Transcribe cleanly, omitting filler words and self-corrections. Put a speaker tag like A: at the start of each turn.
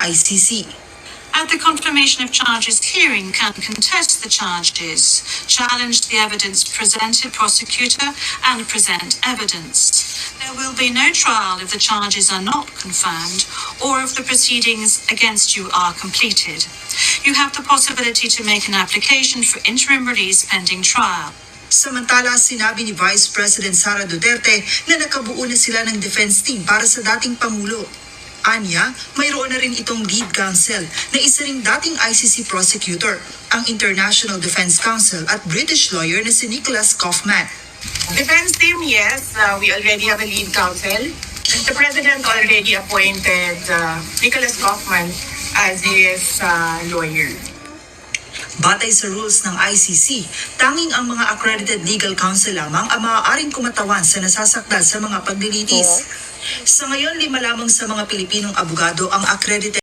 A: ICC.
B: At the confirmation of charges hearing can contest the charges, challenge the evidence presented, prosecutor, and present evidence. There will be no trial if the charges are not confirmed or if the proceedings against you are completed. You have the possibility to make an application for interim release pending trial.
A: Samantala, sinabi ni Vice President Sara Duterte na nakabuo na sila ng defense team para sa dating Pangulo. Anya, mayroon na rin itong lead counsel na isa ring dating ICC prosecutor, ang International Defense Council at British lawyer na si Nicholas Kaufman.
C: Defense team, yes, we already have a lead counsel. The President already appointed Nicholas Kaufman as his lawyer.
A: Batay sa rules ng ICC, tanging ang mga accredited legal counsel lamang ang maaaring kumatawan sa nasasakdal sa mga paglilitis. Sa ngayon, 5 lamang sa mga Pilipinong abogado ang accredited